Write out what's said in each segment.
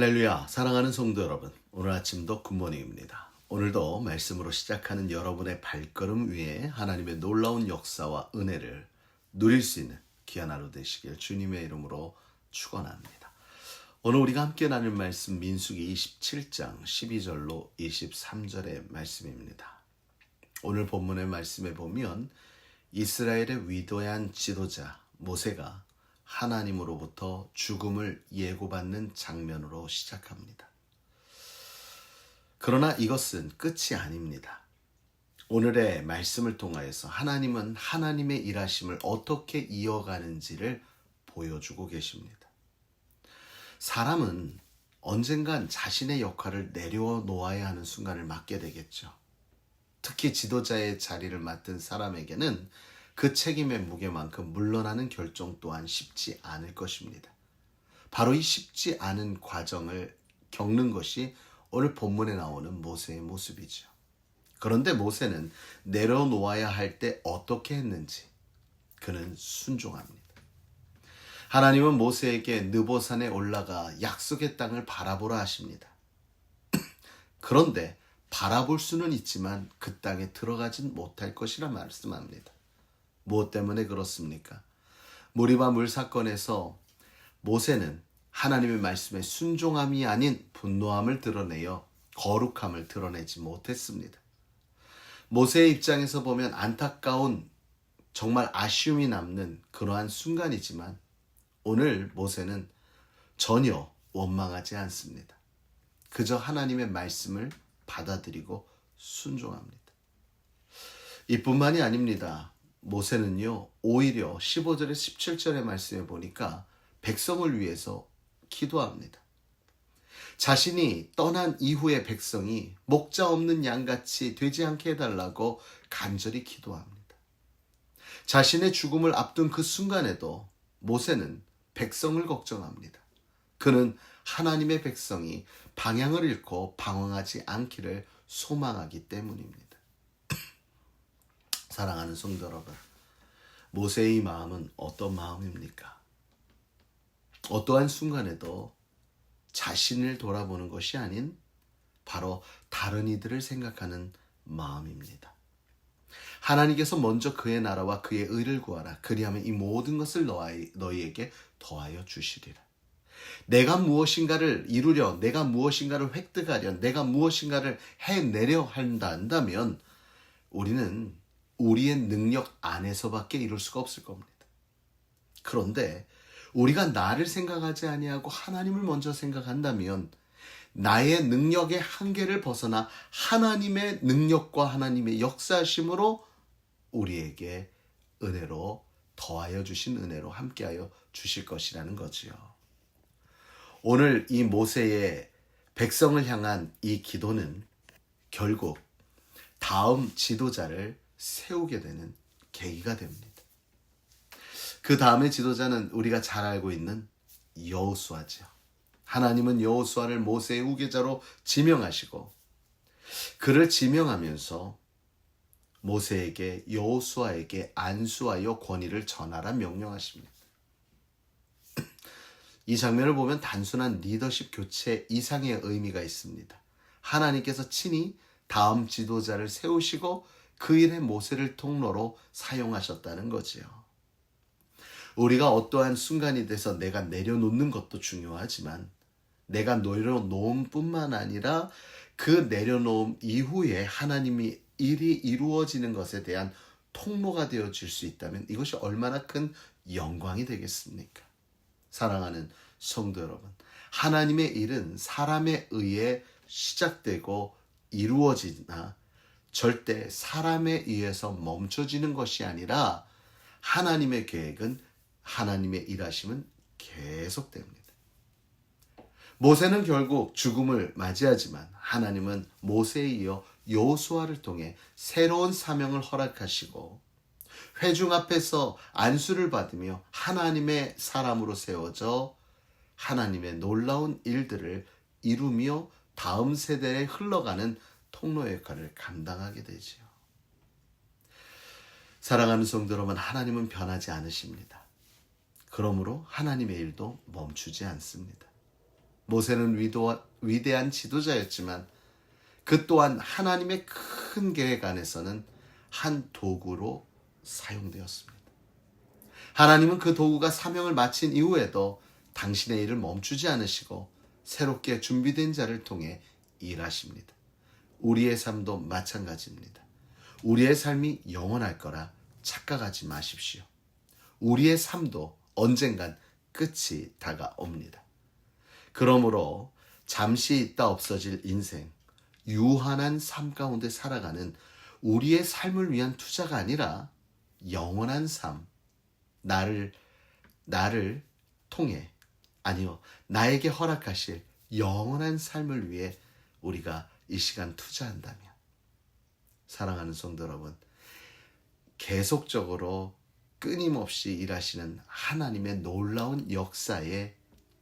할렐루야, 사랑하는 성도 여러분, 오늘 아침도 굿모닝입니다. 오늘도 말씀으로 시작하는 여러분의 발걸음 위에 하나님의 놀라운 역사와 은혜를 누릴 수 있는 귀한 하루 되시길 주님의 이름으로 축원합니다. 오늘 우리가 함께 나눌 말씀 민수기 27장 12절로 23절의 말씀입니다. 오늘 본문의 말씀에 보면 이스라엘의 위대한 지도자 모세가 하나님으로부터 죽음을 예고받는 장면으로 시작합니다. 그러나 이것은 끝이 아닙니다. 오늘의 말씀을 통하여서 하나님은 하나님의 일하심을 어떻게 이어가는지를 보여주고 계십니다. 사람은 언젠간 자신의 역할을 내려놓아야 하는 순간을 맞게 되겠죠. 특히 지도자의 자리를 맡은 사람에게는 그 책임의 무게만큼 물러나는 결정 또한 쉽지 않을 것입니다. 바로 이 쉽지 않은 과정을 겪는 것이 오늘 본문에 나오는 모세의 모습이죠. 그런데 모세는 내려놓아야 할 때 어떻게 했는지 그는 순종합니다. 하나님은 모세에게 느보산에 올라가 약속의 땅을 바라보라 하십니다. 그런데 바라볼 수는 있지만 그 땅에 들어가진 못할 것이라 말씀합니다. 무엇 때문에 그렇습니까? 무리바 물 사건에서 모세는 하나님의 말씀에 순종함이 아닌 분노함을 드러내어 거룩함을 드러내지 못했습니다. 모세의 입장에서 보면 안타까운 정말 아쉬움이 남는 그러한 순간이지만 오늘 모세는 전혀 원망하지 않습니다. 그저 하나님의 말씀을 받아들이고 순종합니다. 이뿐만이 아닙니다. 모세는요, 오히려 15절에 17절의 말씀에 보니까 백성을 위해서 기도합니다. 자신이 떠난 이후의 백성이 목자 없는 양같이 되지 않게 해달라고 간절히 기도합니다. 자신의 죽음을 앞둔 그 순간에도 모세는 백성을 걱정합니다. 그는 하나님의 백성이 방향을 잃고 방황하지 않기를 소망하기 때문입니다. 사랑하는 성도 여러분, 모세의 마음은 어떤 마음입니까? 어떠한 순간에도 자신을 돌아보는 것이 아닌 바로 다른 이들을 생각하는 마음입니다. 하나님께서 먼저 그의 나라와 그의 의를 구하라. 그리하면 이 모든 것을 너희에게 더하여 주시리라. 내가 무엇인가를 이루려, 내가 무엇인가를 획득하려, 내가 무엇인가를 해내려 한다면 우리는 우리의 능력 안에서밖에 이룰 수가 없을 겁니다. 그런데 우리가 나를 생각하지 아니하고 하나님을 먼저 생각한다면 나의 능력의 한계를 벗어나 하나님의 능력과 하나님의 역사심으로 우리에게 은혜로 더하여 주신 은혜로 함께하여 주실 것이라는 거지요. 오늘 이 모세의 백성을 향한 이 기도는 결국 다음 지도자를 세우게 되는 계기가 됩니다. 그 다음의 지도자는 우리가 잘 알고 있는 여호수아죠. 하나님은 여호수아를 모세의 후계자로 지명하시고 그를 지명하면서 모세에게 여호수아에게 안수하여 권위를 전하라 명령하십니다. 이 장면을 보면 단순한 리더십 교체 이상의 의미가 있습니다. 하나님께서 친히 다음 지도자를 세우시고 그 일에 모세를 통로로 사용하셨다는 거지요. 우리가 어떠한 순간이 돼서 내가 내려놓는 것도 중요하지만 내가 내려놓음 뿐만 아니라 그 내려놓음 이후에 하나님이 일이 이루어지는 것에 대한 통로가 되어질 수 있다면 이것이 얼마나 큰 영광이 되겠습니까? 사랑하는 성도 여러분, 하나님의 일은 사람에 의해 시작되고 이루어지나 절대 사람에 의해서 멈춰지는 것이 아니라 하나님의 계획은, 하나님의 일하심은 계속됩니다. 모세는 결국 죽음을 맞이하지만 하나님은 모세에 이어 여호수아를 통해 새로운 사명을 허락하시고 회중 앞에서 안수를 받으며 하나님의 사람으로 세워져 하나님의 놀라운 일들을 이루며 다음 세대에 흘러가는 통로 역할을 감당하게 되지요. 사랑하는 성도 여러분, 하나님은 변하지 않으십니다. 그러므로 하나님의 일도 멈추지 않습니다. 모세는 위대한 지도자였지만 그 또한 하나님의 큰 계획 안에서는 한 도구로 사용되었습니다. 하나님은 그 도구가 사명을 마친 이후에도 당신의 일을 멈추지 않으시고 새롭게 준비된 자를 통해 일하십니다. 우리의 삶도 마찬가지입니다. 우리의 삶이 영원할 거라 착각하지 마십시오. 우리의 삶도 언젠간 끝이 다가옵니다. 그러므로 잠시 있다 없어질 인생, 유한한 삶 가운데 살아가는 우리의 삶을 위한 투자가 아니라 영원한 삶, 나를 통해, 아니요, 나에게 허락하실 영원한 삶을 위해 우리가 이 시간 투자한다면, 사랑하는 성도 여러분, 계속적으로 끊임없이 일하시는 하나님의 놀라운 역사의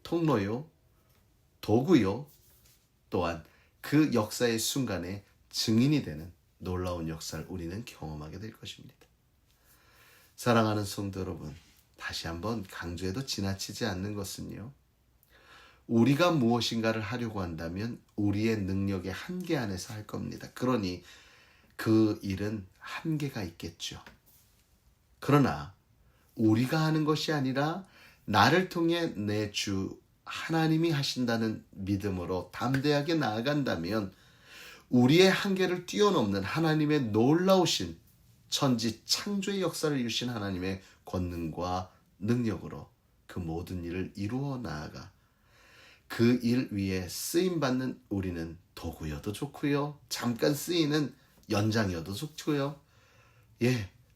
통로요, 도구요, 또한 그 역사의 순간에 증인이 되는 놀라운 역사를 우리는 경험하게 될 것입니다. 사랑하는 성도 여러분, 다시 한번 강조해도 지나치지 않는 것은요, 우리가 무엇인가를 하려고 한다면 우리의 능력의 한계 안에서 할 겁니다. 그러니 그 일은 한계가 있겠죠. 그러나 우리가 하는 것이 아니라 나를 통해 내 주 하나님이 하신다는 믿음으로 담대하게 나아간다면 우리의 한계를 뛰어넘는 하나님의 놀라우신 천지 창조의 역사를 이루신 하나님의 권능과 능력으로 그 모든 일을 이루어 나아가 그 일 위에 쓰임받는 우리는 도구여도 좋고요, 잠깐 쓰이는 연장이어도 좋고요,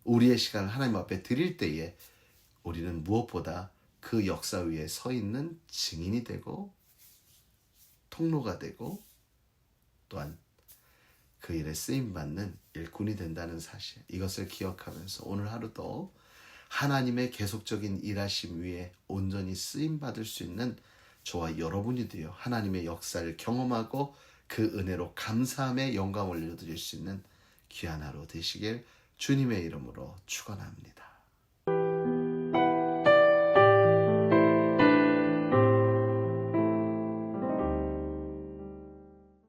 우리의 시간을 하나님 앞에 드릴 때에 우리는 무엇보다 그 역사 위에 서 있는 증인이 되고 통로가 되고 또한 그 일에 쓰임받는 일꾼이 된다는 사실, 이것을 기억하면서 오늘 하루도 하나님의 계속적인 일하심 위에 온전히 쓰임받을 수 있는 저와 여러분이 되어 하나님의 역사를 경험하고 그 은혜로 감사함의 영광을 올려드릴 수 있는 귀한 하루 되시길 주님의 이름으로 축원합니다.